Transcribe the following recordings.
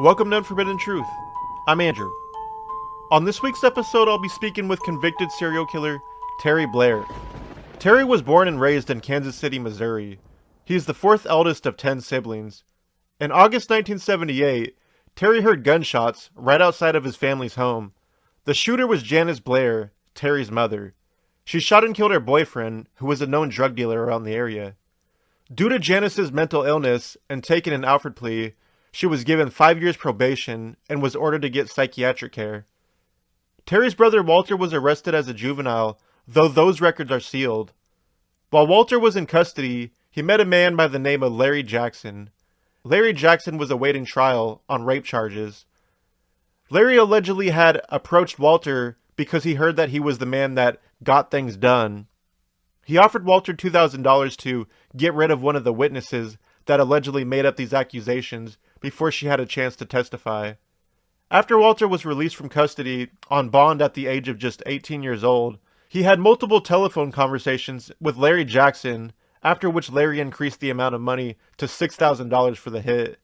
Welcome to Unforbidden Truth. I'm Andrew. On this week's episode, I'll be speaking with convicted serial killer Terry Blair. Terry was born and raised in Kansas City, Missouri. He is the fourth eldest of 10 siblings. In August 1978, Terry heard gunshots right outside of his family's home. The shooter was Janice Blair, Terry's mother. She shot and killed her boyfriend, who was a known drug dealer around the area. Due to Janice's mental illness and taking an Alford plea, she was given 5 years probation and was ordered to get psychiatric care. Terry's brother Walter was arrested as a juvenile, though those records are sealed. While Walter was in custody, he met a man by the name of Larry Jackson. Larry Jackson was awaiting trial on rape charges. Larry allegedly had approached Walter because he heard that he was the man that got things done. He offered Walter $2,000 to get rid of one of the witnesses that allegedly made up these accusations before she had a chance to testify. After Walter was released from custody on bond at the age of just 18 years old, he had multiple telephone conversations with Larry Jackson, after which Larry increased the amount of money to $6,000 for the hit.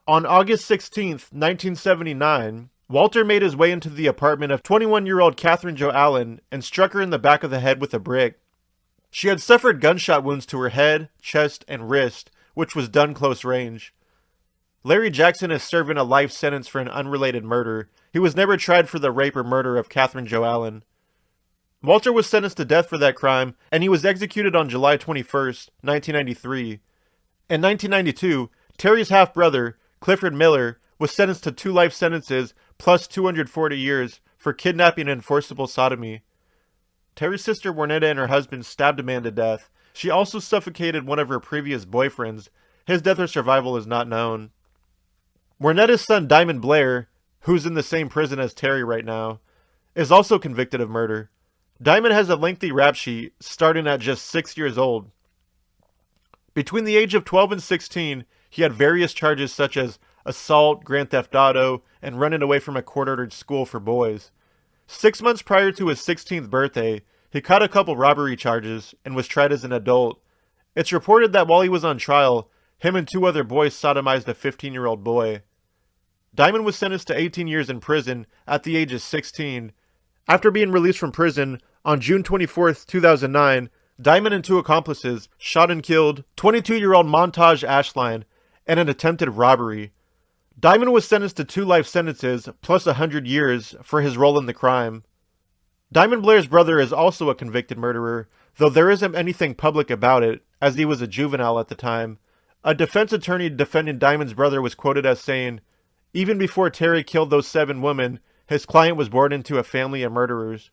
On August 16, 1979, Walter made his way into the apartment of 21-year-old Catherine Jo Allen and struck her in the back of the head with a brick. She had suffered gunshot wounds to her head, chest, and wrist, which was done close range. Larry Jackson is serving a life sentence for an unrelated murder. He was never tried for the rape or murder of Catherine Jo Allen. Walter was sentenced to death for that crime, and he was executed on July 21, 1993. In 1992, Terry's half-brother, Clifford Miller, was sentenced to 2 life sentences plus 240 years for kidnapping and forcible sodomy. Terry's sister Juanetta and her husband stabbed a man to death. She also suffocated one of her previous boyfriends. His death or survival is not known. Juanetta's son Diamond Blair, who's in the same prison as Terry right now, is also convicted of murder. Diamond has a lengthy rap sheet, starting at just 6 years old. Between the age of 12 and 16, he had various charges such as assault, grand theft auto, and running away from a court-ordered school for boys. 6 months prior to his 16th birthday, he caught a couple robbery charges and was tried as an adult. It's reported that while he was on trial, him and 2 other boys sodomized a 15-year-old boy. Diamond was sentenced to 18 years in prison at the age of 16. After being released from prison, on June 24, 2009, Diamond and 2 accomplices shot and killed 22-year-old Montage Ashline in an attempted robbery. Diamond was sentenced to 2 life sentences plus 100 years for his role in the crime. Diamond Blair's brother is also a convicted murderer, though there isn't anything public about it, as he was a juvenile at the time. A defense attorney defending Diamond's brother was quoted as saying, "Even before Terry killed those 7 women, his client was born into a family of murderers."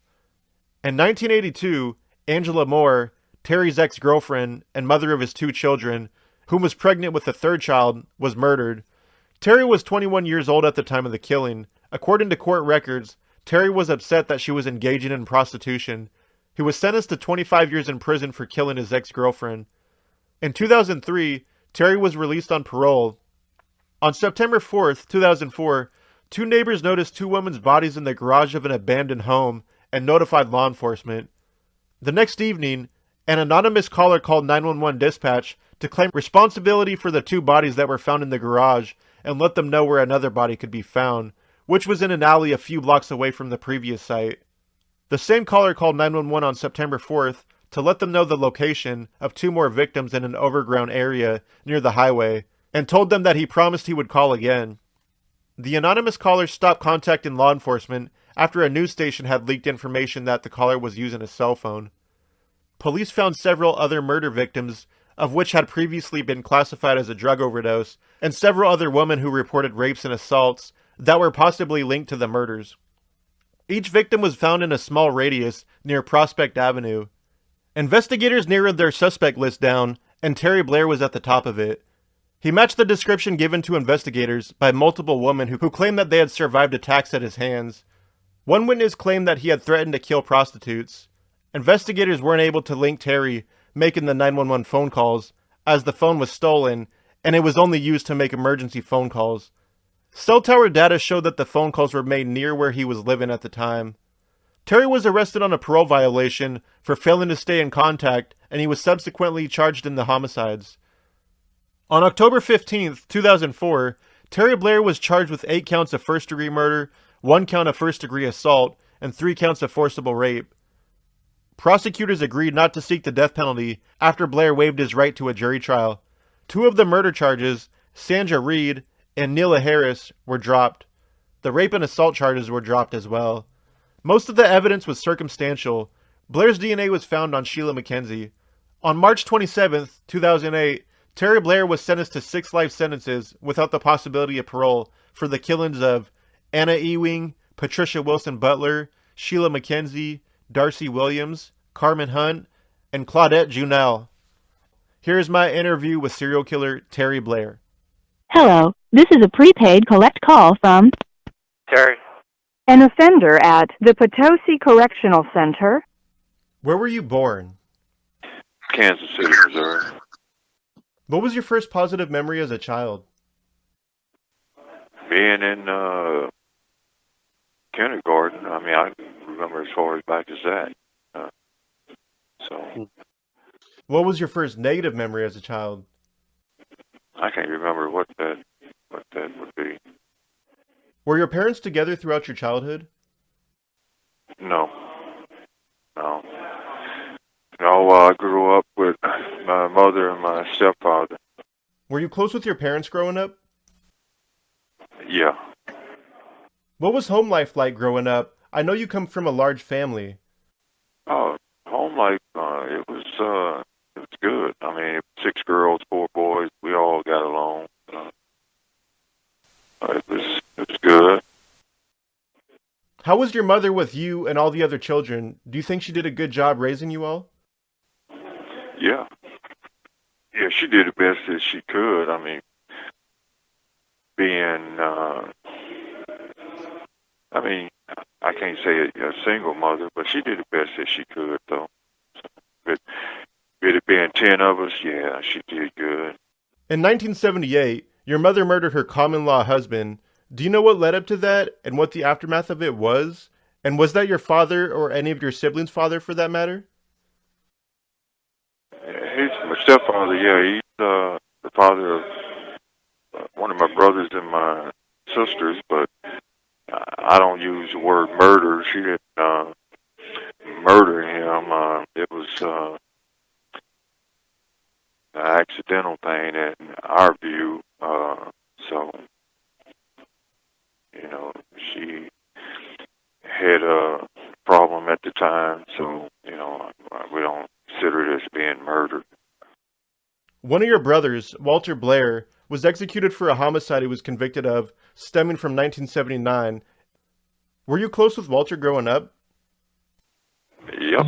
In 1982, Angela Moore, Terry's ex-girlfriend and mother of his 2 children, whom was pregnant with a 3rd child, was murdered. Terry was 21 years old at the time of the killing. According to court records, Terry was upset that she was engaging in prostitution. He was sentenced to 25 years in prison for killing his ex-girlfriend. In 2003, Terry was released on parole. On September 4, 2004, 2 neighbors noticed 2 women's bodies in the garage of an abandoned home and notified law enforcement. The next evening, an anonymous caller called 911 dispatch to claim responsibility for the 2 bodies that were found in the garage and let them know where another body could be found, which was in an alley a few blocks away from the previous site. The same caller called 911 on September 4th to let them know the location of 2 more victims in an overgrown area near the highway, and told them that he promised he would call again. The anonymous caller stopped contacting law enforcement after a news station had leaked information that the caller was using a cell phone. Police found several other murder victims, of which had previously been classified as a drug overdose, and several other women who reported rapes and assaults that were possibly linked to the murders. Each victim was found in a small radius near Prospect Avenue. Investigators narrowed their suspect list down, and Terry Blair was at the top of it. He matched the description given to investigators by multiple women who claimed that they had survived attacks at his hands. One witness claimed that he had threatened to kill prostitutes. Investigators weren't able to link Terry making the 911 phone calls, as the phone was stolen, and it was only used to make emergency phone calls. Cell tower data showed that the phone calls were made near where he was living at the time. Terry was arrested on a parole violation for failing to stay in contact, and he was subsequently charged in the homicides. On October 15, 2004, Terry Blair was charged with 8 counts of first-degree murder, 1 count of first-degree assault, and 3 counts of forcible rape. Prosecutors agreed not to seek the death penalty after Blair waived his right to a jury trial. 2 of the murder charges, Sandra Reed and Neela Harris, were dropped. The rape and assault charges were dropped as well. Most of the evidence was circumstantial. Blair's DNA was found on Sheila McKenzie. On March 27, 2008, Terry Blair was sentenced to 6 life sentences without the possibility of parole for the killings of Anna Ewing, Patricia Wilson Butler, Sheila McKenzie, Darcy Williams, Carmen Hunt, and Claudette Junel. Here's my interview with serial killer Terry Blair. Hello, this is a prepaid collect call from Terry. An offender at the Potosi Correctional Center. Where were you born? Kansas City, Missouri. What was your first positive memory as a child? Being in kindergarten. I mean, I remember as far as back as that. What was your first negative memory as a child? I can't remember what that would be. Were your parents together throughout your childhood? No. I grew up with my mother and my stepfather. Were you close with your parents growing up? Yeah. What was home life like growing up? I know you come from a large family. Oh, home life, it was good. I mean, 6 girls, 4 boys. We all got along. It was good. How was your mother with you and all the other children? Do you think she did a good job raising you all? Yeah. Yeah, she did the best that she could. I mean, being, I can't say a single mother, but she did the best that she could, though. But with it being 10 of us, yeah, she did good. In 1978, your mother murdered her common-law husband. Do you know what led up to that and what the aftermath of it was? And was that your father or any of your siblings' father, for that matter? He's my stepfather, yeah. He's the father of one of my brothers and my sisters, but I don't use the word murder. She didn't murder him. It was an accidental thing in our view. She had a problem at the time, so, we don't consider it as being murdered. One of your brothers, Walter Blair, was executed for a homicide he was convicted of, stemming from 1979. Were you close with Walter growing up? Yep.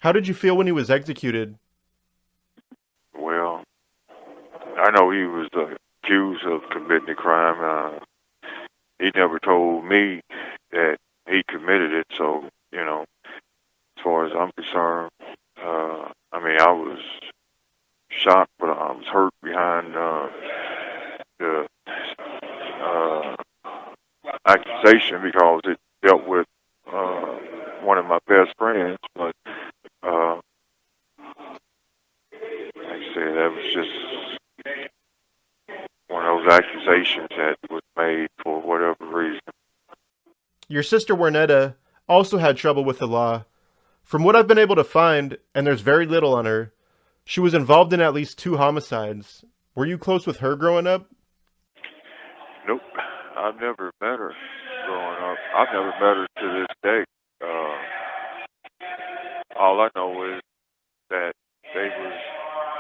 How did you feel when he was executed? Well, I know he was accused of committing a crime. He never told me that he committed it, so, as far as I'm concerned, I was shocked, but I was hurt behind the accusation because it dealt with one of my best friends, but like I said, that was just one of those accusations that was made for whatever reason. Your sister Warnetta also had trouble with the law. From what I've been able to find, and there's very little on her, she was involved in at least 2 homicides. Were you close with her growing up? Nope. I've never met her growing up. I've never met her to this day. All I know is that they was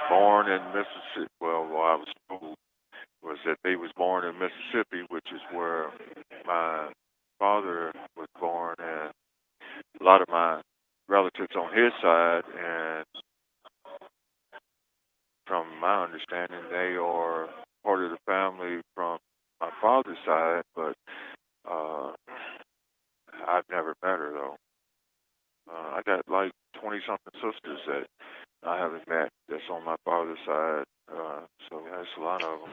born in Mississippi. Well, I was told was that they was born in Mississippi, which is where my father was born, and a lot of my relatives on his side, and from my understanding, they are part of the family from my father's side, but I've never met her, though. I got like 20-something sisters that I haven't met that's on my father's side, so that's a lot of them.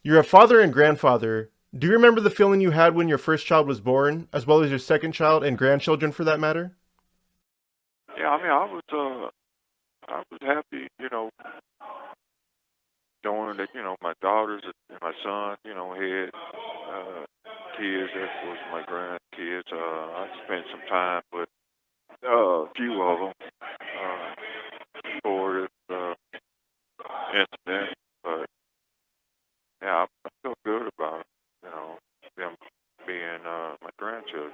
You're a father and grandfather. Do you remember the feeling you had when your first child was born, as well as your second child and grandchildren for that matter? Yeah, I was happy, knowing that, my daughters and my son, had kids, that was my grandkids. I spent some time with a few of them for this incident, but yeah, I feel good about it, them being my grandchildren.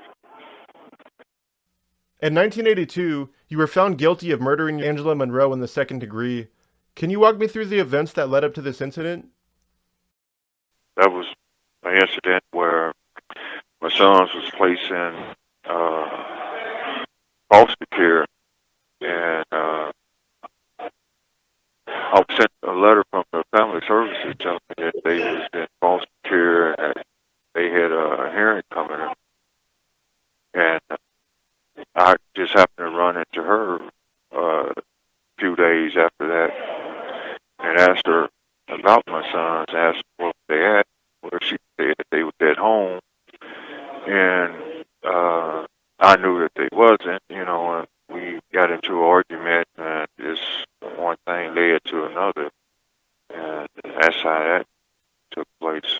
In 1982, you were found guilty of murdering Angela Monroe in the second degree. Can you walk me through the events that led up to this incident? That was an incident where my son was placed in foster care, and I was sent a letter from the family services telling me that they was in foster care and that they had a hearing coming up. And I just happened to run into her a few days after that and asked her about my sons, asked where they at, where she said they was at home. And I knew that they wasn't, and we got into an argument, and just one thing led to another, and that's how that took place.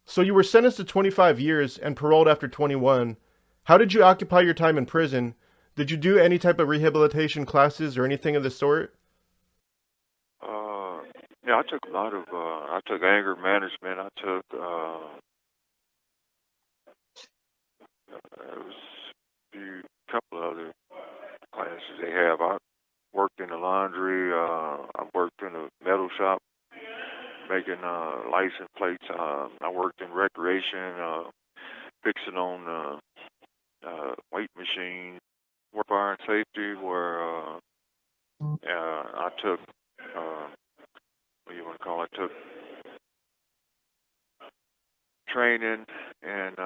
So you were sentenced to 25 years and paroled after 21. How did you occupy your time in prison? Did you do any type of rehabilitation classes or anything of the sort? Yeah, I took a lot of, I took anger management, I took, there was a couple of other classes they have. I worked in the laundry, I worked in a metal shop making license plates. I worked in recreation, fixing on weight machines, work fire and safety, where I took, what do you want to call it, took training and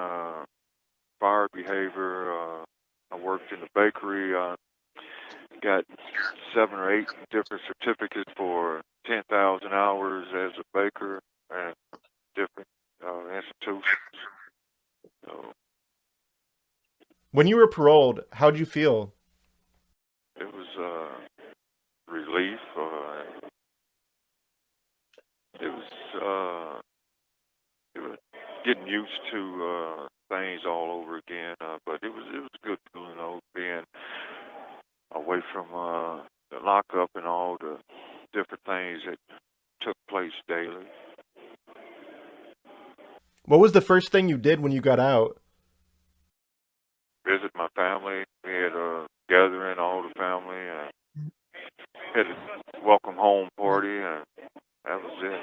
fire behavior. I worked in the bakery. Got 7 or 8 different certificates for 10,000 hours as a baker at different institutions. So When you were paroled, how'd you feel? it was relief. It was getting used to things all over again. But it was good, being away from the lockup and all the different things that took place daily. What was the first thing you did when you got out? Visit my family. We had a gathering, all the family, and had a welcome home party, and that was it.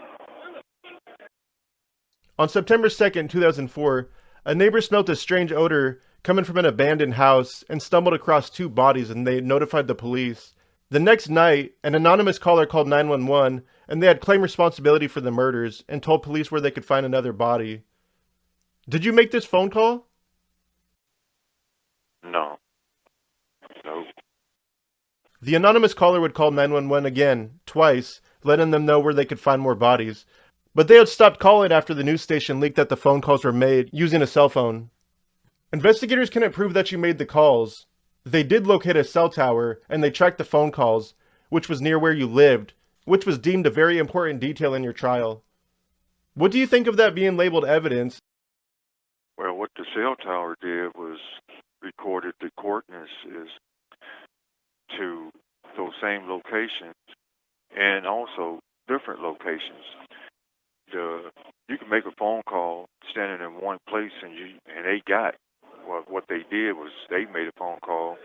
On September 2nd, 2004, a neighbor smelt a strange odor coming from an abandoned house and stumbled across 2 bodies, and they notified the police. The next night, an anonymous caller called 911, and they had claimed responsibility for the murders and told police where they could find another body. Did you make this phone call? No. Nope. The anonymous caller would call 911 again, twice, letting them know where they could find more bodies. But they had stopped calling after the news station leaked that the phone calls were made using a cell phone. Investigators couldn't prove that you made the calls. They did locate a cell tower, and they tracked the phone calls, which was near where you lived, which was deemed a very important detail in your trial. What do you think of that being labeled evidence? Well, what the cell tower did was recorded the coordinates to those same locations and also different locations. You can make a phone call standing in one place, and they got what they did was they made a phone call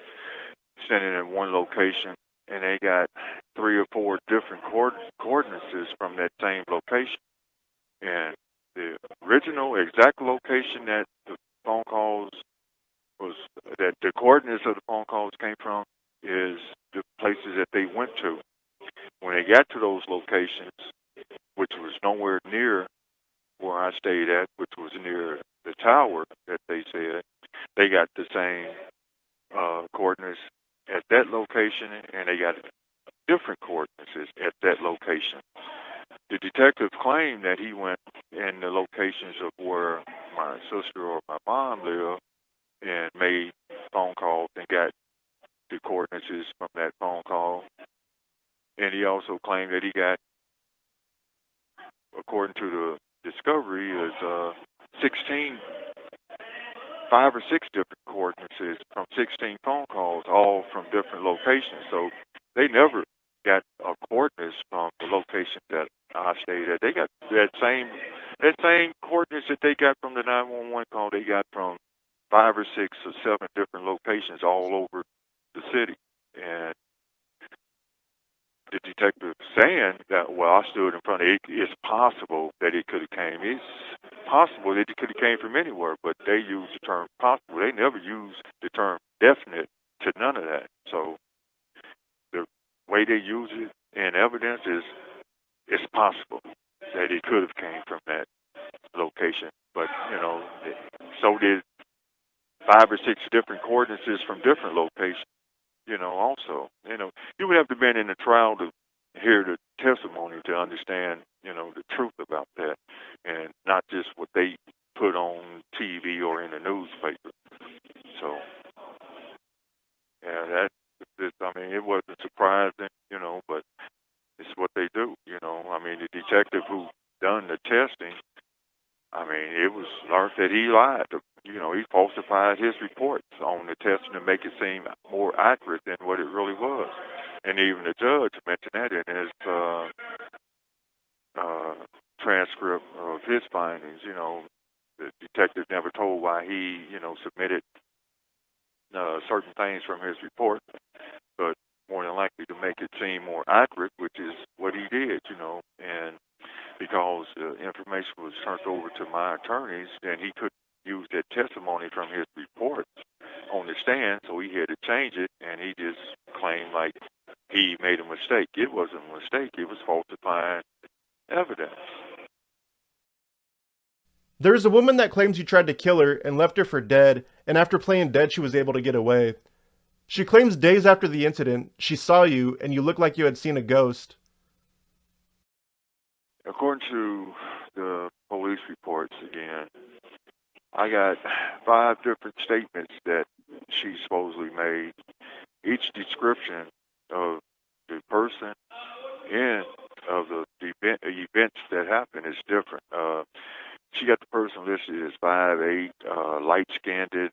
standing in one location, and they got 3 or 4 different coordinates from that same location. And the original exact location that the phone calls that the coordinates of the phone calls came from is the places that they went to. When they got to those locations, which was nowhere near where I stayed at, which was near the tower that they said, they got the same coordinates at that location, and they got different coordinates at that location. The detective claimed that he went in the locations of where my sister or my mom lived and made phone calls and got the coordinates from that phone call. And he also claimed that he got according to the discovery, is 16, 5 or 6 different coordinates from 16 phone calls, all from different locations. So they never got coordinates from the location that I stayed at. They got that same coordinates that they got from the 911 call. They got from 5 or 6 or 7 different locations all over the city. And the detective saying that, well, I stood in front of it. It's possible that it could have came. It's possible that it could have came from anywhere, but they use the term possible. They never use the term definite to none of that. So the way they use it in evidence is it's possible that it could have came from that location. But, so did 5 or 6 different coordinates from different locations. Also, you would have to been in the trial to hear the testimony to understand, the truth about that, and not just what they put on TV or in the newspaper. So, yeah, it wasn't surprising, but it's what they do, the detective who done the testing, it was learned that he lied. He falsified his reports on the testing to make it seem more accurate than what it really was. And even the judge mentioned that in his transcript of his findings. The detective never told why he, submitted certain things from his report, but more than likely to make it seem more accurate, which is what he did, and because the information was turned over to my attorneys, then he could use that testimony from his report on the stand, so he had to change it, and he just claimed like he made a mistake. It wasn't a mistake. It was falsifying evidence. There is a woman that claims you tried to kill her and left her for dead, and after playing dead, she was able to get away. She claims days after the incident, she saw you and you looked like you had seen a ghost. According to the police reports, again, I got 5 different statements that she supposedly made. Each description of the person and of the events that happened is different. She got the person listed as 5'8", light-skinned.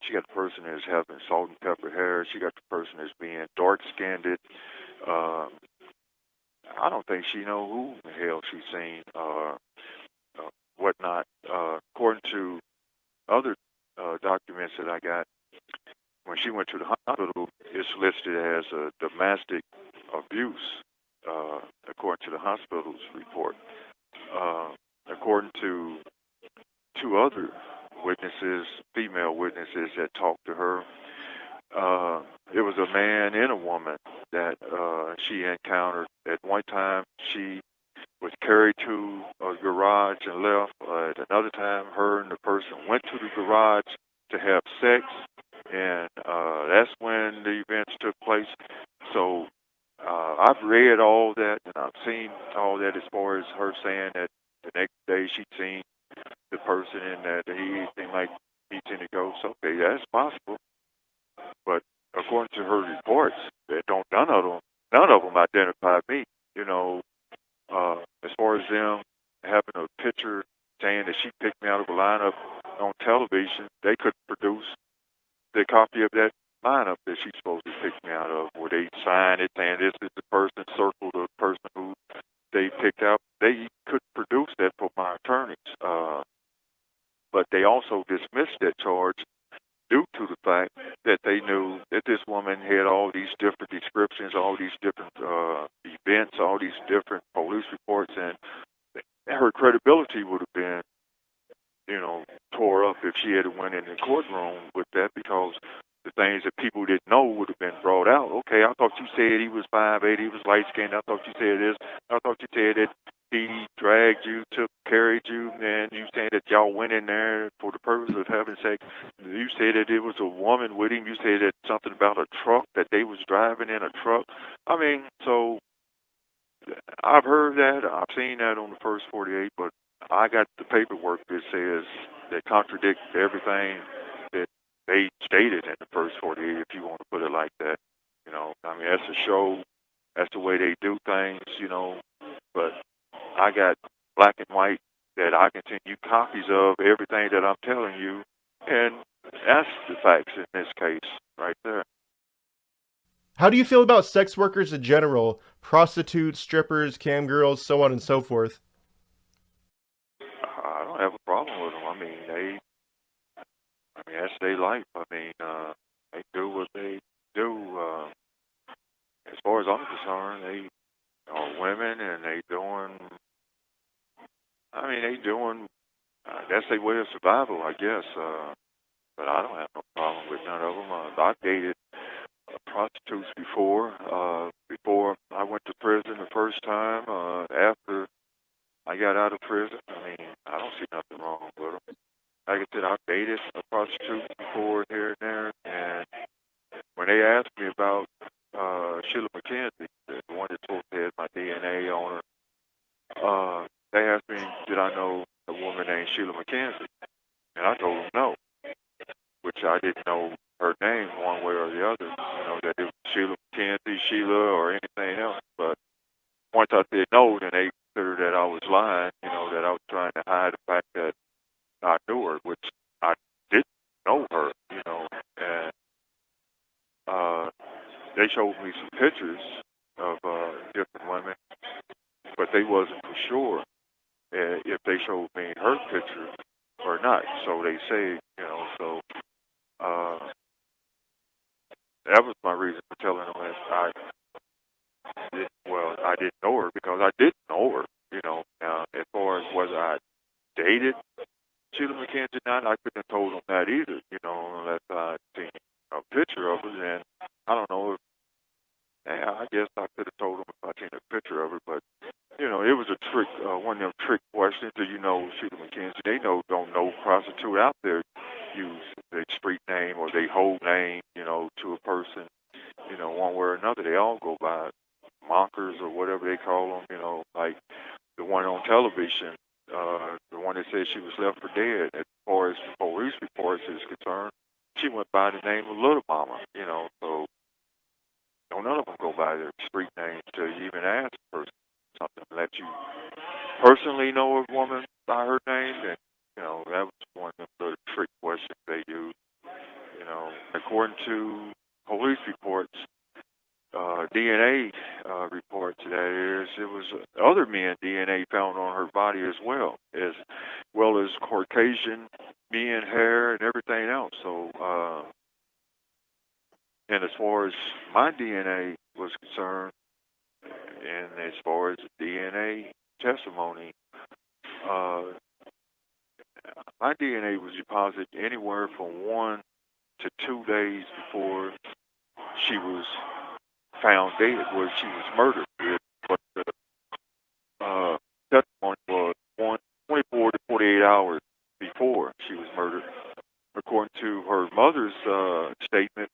She got the person as having salt and pepper hair. She got the person as being dark-skinned. I don't think she know who the hell she's seen, whatnot. According to other documents that I got, when she went to the hospital, it's listed as a domestic abuse, according to the hospital's report. According to 2 other witnesses, female witnesses that talked to her, it was a man and a woman that she encountered. At one time, she was carried to a garage and left. At another time, her and the person went to the garage to have sex, and that's when the events took place. So I've read all that, and I've seen all that as far as her saying that the next day she'd seen the person and that he seemed like he'd seen a ghost. Okay, that's possible. But according to her reports, none of them identified me. As far as them having a picture saying that she picked me out of a lineup on television, they could produce the copy of that lineup that she's supposed to pick me out of, where they sign it saying this is the person, circle the person who they picked out. They could produce that for my attorneys, but they also dismissed that charge due to the fact that they knew that this woman had all these different descriptions, all these different events, all these different police reports, and her credibility would have been, tore up if she had went in the courtroom with that, because the things that people didn't know would have been brought out. Okay, I thought you said he was 5'8", he was light-skinned. I thought you said this. I thought you said that he dragged you, carried you, and you said that y'all went in there for the purpose of having sex. You said that it was a woman with him. You said that something about a truck, that they was driving in a truck. So I've heard that. I've seen that on the first 48, but I got the paperwork that says that contradicts everything that they stated in the first 48, if you want to put it like that. That's a show. That's the way they do things, but I got black and white, that I can send you copies of everything that I'm telling you, and that's the facts in this case right there. How do you feel about sex workers in general? Prostitutes, strippers, cam girls, so on and so forth. I don't have a problem with them. That's their life. They do what they do. As far as I'm concerned, they are women, and they doing. That's their way of survival, I guess. But I don't have no problem with none of them. I've dated prostitutes before. Before I went to prison the first time. After I got out of prison, I don't see nothing wrong with them. Like I said, I've dated a prostitute before here and there, and when they asked me about Sheila McKenzie, the one that supposed to have my DNA on her, they asked me, did I know a woman named Sheila McKenzie? And I told them no, which I didn't know her name one way or the other, that it was Sheila McKenzie, Sheila, or anything else. But once I said no, then they considered that I was lying, that I was trying to hide the fact that I knew her, which I didn't know her, and they showed me some pictures of different women, but they wasn't for sure if they showed me her picture or not. So they say, so that was my reason for telling them that I didn't know her, because I didn't know her, Now, as far as whether I dated Sheila McKenzie or not, I couldn't have told them that either, unless I'd seen a picture of her. And I don't know if, I guess I could have told them if I'd seen a picture of her, but, it was a trick, one of them trick questions. Do you know Sheila McKenzie? They don't know prostitute out there use their street name or their whole name, to a person, one way or another. They all go by mockers or whatever they call them, like the one on television, the one that said she was left for dead. As far as police reports is concerned, she went by the name of Little Mama, so none of them go by their street names to even ask a person something. Let you personally know a woman by her name, and, that was one of the trick questions they used. According to police reports, DNA reports, that is, it was other men DNA found on her body as well as Caucasian men hair and everything else. So, and as far as my DNA was concerned, and as far as DNA testimony, uh, my DNA was deposited anywhere from 1 to 2 days before she was found dead, where she was murdered. But the testimony was 24 to 48 hours before she was murdered. According to her mother's statement,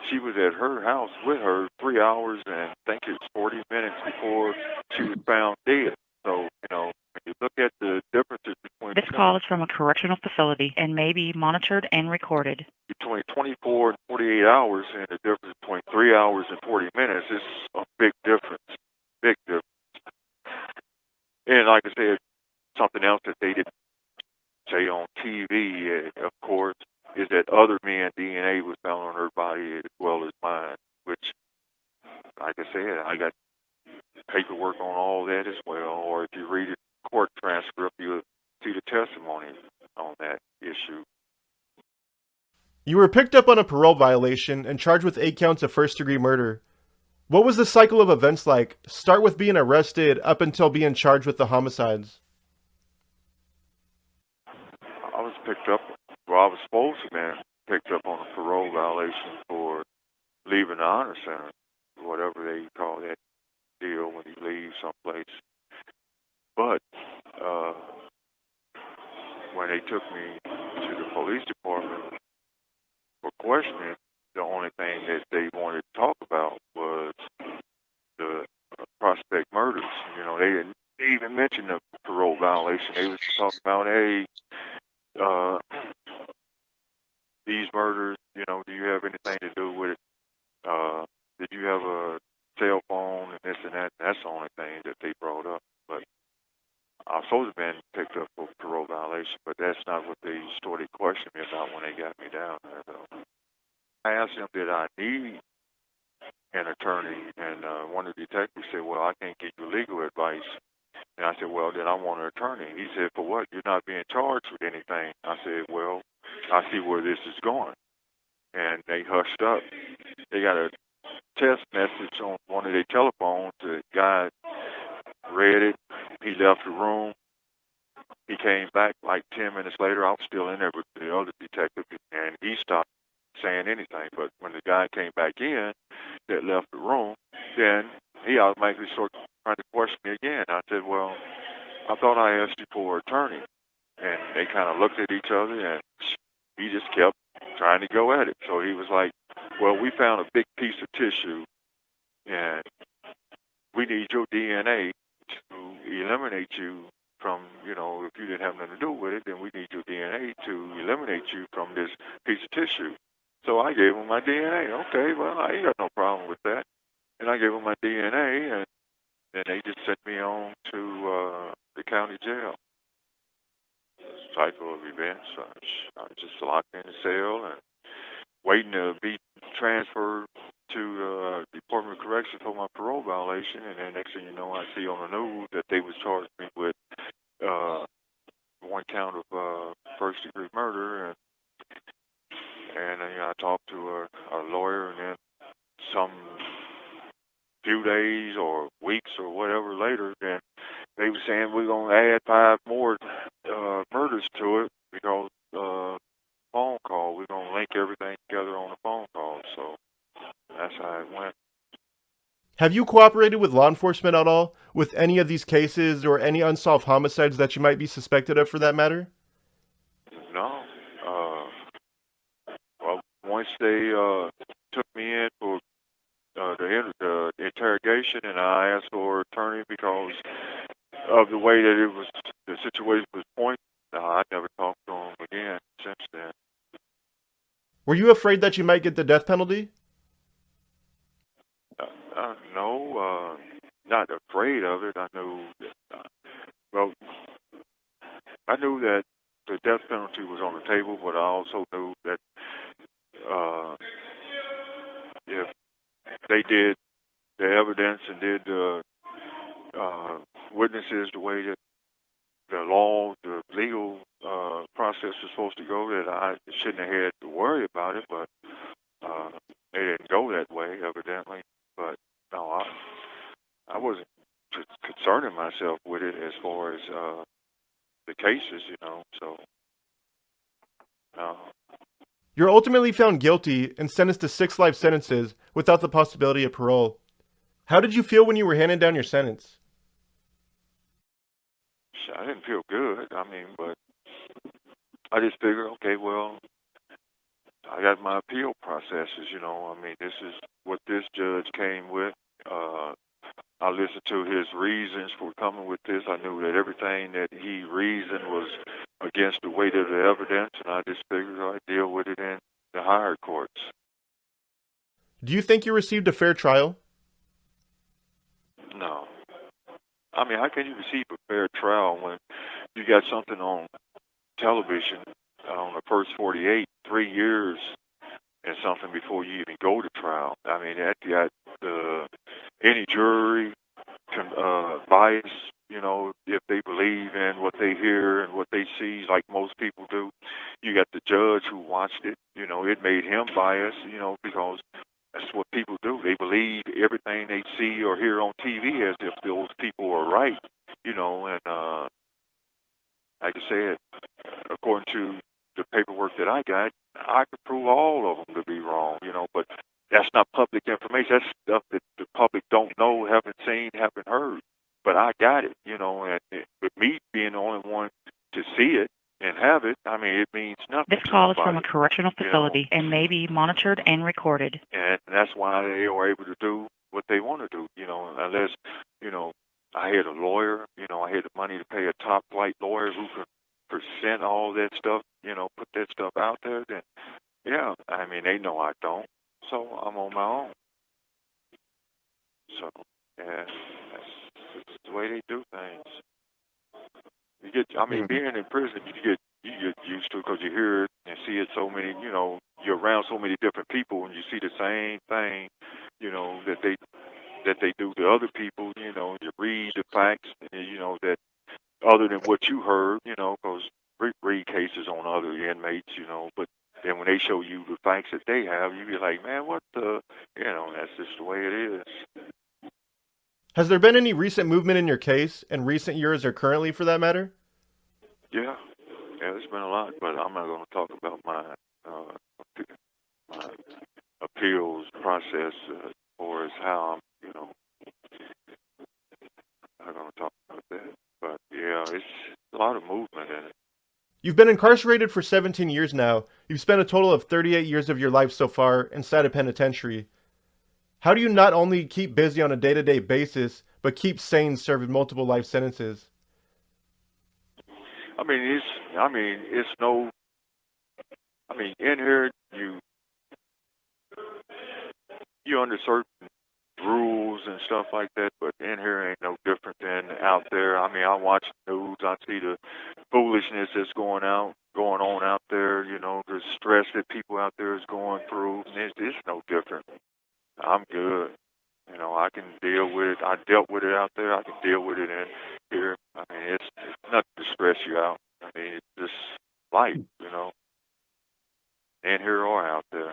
she was at her house with her 3 hours and I think it's 40 minutes before she was found dead. So, when you look at the differences between... This call is from a correctional facility and may be monitored and recorded. Between 24 and 48 hours, and the difference between 3 hours and 40 minutes is a big difference. Big difference. And like I said, something else that they didn't say on TV, of course, is that other men's DNA was found on her body as well as mine, which, like I said, I got paperwork on all that as well. Or if you read a court transcript, you'll see the testimony on that issue. You were picked up on a parole violation and charged with 8 counts of first-degree murder. What was the cycle of events like? Start with being arrested up until being charged with the homicides. I was picked up, I was supposed to be picked up on a parole violation for leaving the honor center, whatever they call that deal when you leave someplace. But when they took me to the police department for questioning, the only thing that they wanted to talk about was the Prospect murders. They didn't even mention the parole violation. They was talking about, hey, these murders, do you have anything to do with it? Did you have a cell phone and this and that? That's the only thing that they brought up. But I supposed to have been picked up for parole violation, but that's not what they started questioning me about when they got me down there, though. I asked him, did I need an attorney? And one of the detectives said, well, I can't give you legal advice. And I said, well, then I want an attorney. He said, for what? You're not being charged with anything. I said, well, I see where this is going. And they hushed up. They got a text message on one of their telephones. The guy read it. He left the room. He came back like 10 minutes later. I was still in there with the other detective, and he stopped saying anything. But when the guy came back in that left the room, then he automatically started trying to question me again. I said, well, I thought I asked you for an attorney. And they kind of looked at each other, and he just kept trying to go at it. So he was like, well, we found a big piece of tissue, and we need your DNA to eliminate you from, if you didn't have nothing to do with it, then we need your DNA to eliminate you from this piece of tissue. So I gave him my DNA. Okay, well, I ain't got no problem with that. And I gave him my DNA, and then they just sent me on to the county jail. Cycle of events. I was just locked in the cell and waiting to be transferred to the Department of Corrections for my parole violation. And then next thing you know, I see on the news that they was charged me with one count of first-degree murder. And I talked to a lawyer, and then some few days or weeks or whatever later, then they were saying we're going to add 5 more murders to it because phone call. We're going to link everything together on a phone call. So that's how it went. Have you cooperated with law enforcement at all with any of these cases or any unsolved homicides that you might be suspected of for that matter? No. Well, once they took me in for the interrogation, and I asked for an attorney because of the way that the situation was pointed, I never talked to him again since then. Were you afraid that you might get the death penalty? No, not afraid of it. I knew that the death penalty was on the table, but I also knew that if they did the evidence and did the witnesses the way that the law, the legal process was supposed to go, that I shouldn't have had to worry about it, but they didn't go that way, evidently. But no, I wasn't concerning myself with it as far as the cases, so no. You're ultimately found guilty and sentenced to 6 life sentences without the possibility of parole. How did you feel when you were handing down your sentence? I didn't feel good. But I just figured, okay, well, I got my appeal processes, this is what this judge came with. I listened to his reasons for coming with this. I knew that everything that he reasoned was against the weight of the evidence, and I just figured I'd deal with it in the higher courts. Do you think you received a fair trial? No. How can you receive a fair trial when you got something on television on the first 48, 3 years and something before you even go to trial? That got any jury bias, if they believe in what they hear and what they see, like most people do. You got the judge who watched it, it made him biased, because that's what people do. They believe everything they see or hear on TV as if those people are right, and like I said, according to the paperwork that I got, I could prove all of them to be wrong, but that's not public information. That's stuff that the public don't know, haven't seen, haven't heard. But I got it, and with me being the only one to see it and have it, it means nothing. This call is from a correctional facility and may be monitored and recorded. And that's why they are able to do what they want to do, unless, I had a lawyer, I had the money to pay a top-flight lawyer who could present all that stuff, put that stuff out there, then, yeah, they know I don't. So I'm on my own. So, yeah, that's the way they do things. I mean, being in prison, you get used to it because you hear it and see it so many. You're around so many different people, and you see the same thing. That they do to other people. You read the facts. That other than what you heard. Because read cases on other inmates. But then when they show you the facts that they have, you be like, man, what the? That's just the way it is. Has there been any recent movement in your case, in recent years or currently for that matter? Yeah, there's been a lot, but I'm not going to talk about my appeals process or as how I'm not going to talk about that. But yeah, it's a lot of movement in it. You've been incarcerated for 17 years now. You've spent a total of 38 years of your life so far inside a penitentiary. How do you not only keep busy on a day-to-day basis, but keep sane serving multiple life sentences? In here you under certain rules and stuff like that, but in here ain't no different than out there. I watch the news, I see the foolishness that's going on out there, the stress that people out there is going through, and it's no different. I'm good. I can deal with it. I dealt with it out there. I can deal with it in here. It's nothing to stress you out. It's just life, in here or out there.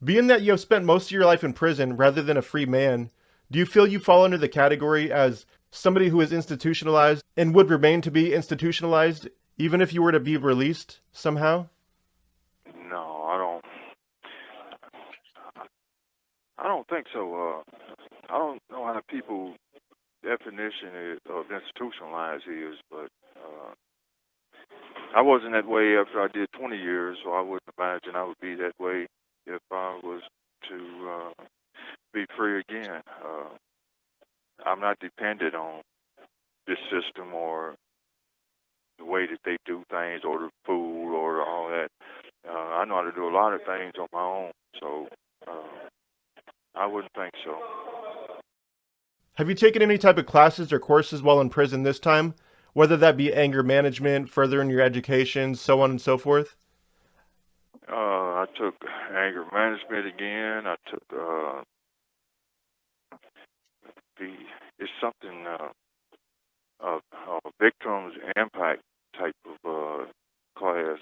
Being that you have spent most of your life in prison rather than a free man, do you feel you fall under the category as somebody who is institutionalized and would remain to be institutionalized even if you were to be released somehow? No, I don't. I don't think so. I don't know how people's definition of institutionalized is, but I wasn't that way after I did 20 years, so I wouldn't imagine I would be that way if I was to be free again. I'm not dependent on this system or the way that they do things or the food or all that. I know how to do a lot of things on my own, so I wouldn't think so. Have you taken any type of classes or courses while in prison this time? Whether that be anger management, furthering your education, so on and so forth? I took anger management again. I took it's something a victims impact type of class.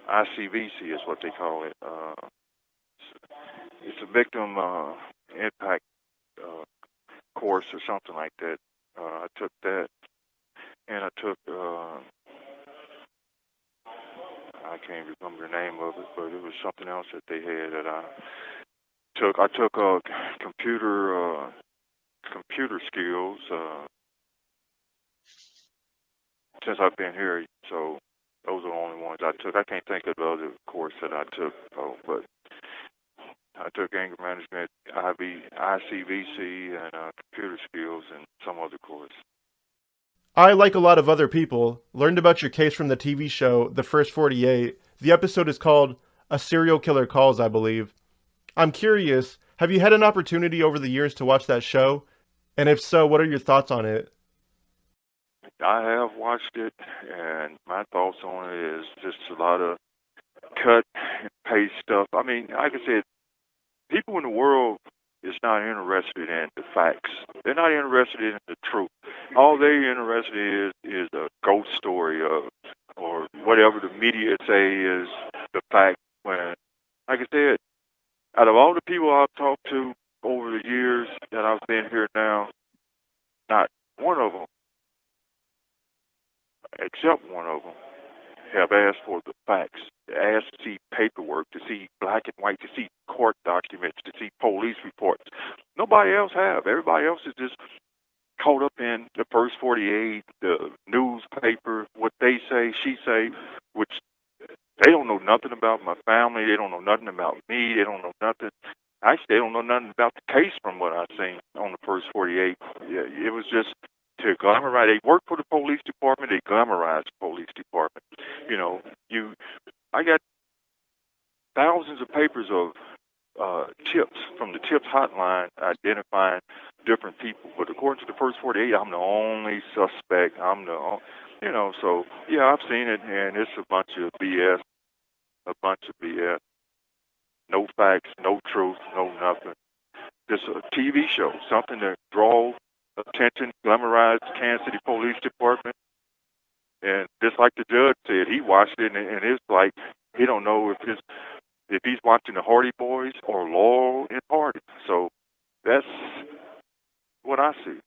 ICVC is what they call it. It's a victim impact course or something like that. I took that, and I took I can't remember the name of it, but it was something else that they had that I took. I took computer skills since I've been here, so those are the only ones I took. I can't think of the other course that I took, but I took anger management, ICVC, and computer skills, and some other course. I, like a lot of other people, learned about your case from the TV show The First 48. The episode is called A Serial Killer Calls, I believe. I'm curious, have you had an opportunity over the years to watch that show? And if so, what are your thoughts on it? I have watched it, and my thoughts on it is just a lot of cut and paste stuff. Like I said, people in the world is not interested in the facts. They're not interested in the truth. All they're interested is a ghost story or whatever the media say is the fact. When, like I said, out of all the people I've talked to over the years that I've been here now, not one of them, except one of them, have asked for the facts, asked to see paperwork, to see black and white, to see court documents, to see police reports. Nobody else have. Everybody else is just caught up in the first 48, the newspaper, what they say, she say, which they don't know nothing about my family. They don't know nothing about me. They don't know nothing. Actually, they don't know nothing about the case from what I've seen on the first 48. Yeah, it was just to glamorize. They work for the police department. They glamorize the police department. I got thousands of papers of tips from the tips hotline identifying different people. But according to the first 48, I'm the only suspect. So yeah, I've seen it, and it's a bunch of BS. A bunch of BS. No facts, no truth, no nothing. Just a TV show, something to draw attention, glamorize the Kansas City Police Department. And just like the judge said, he watched it, and it's like he don't know if he's watching the Hardy Boys or Laurel and Hardy. So that's what I see.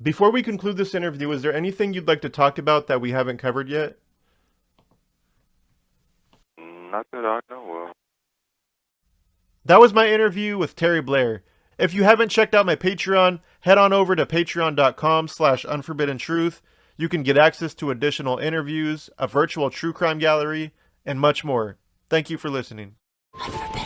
Before we conclude this interview, is there anything you'd like to talk about that we haven't covered yet? Not that I know of. That was my interview with Terry Blair. If you haven't checked out my Patreon, head on over to patreon.com/unforbiddentruth. You can get access to additional interviews, a virtual true crime gallery, and much more. Thank you for listening. Unforbidden.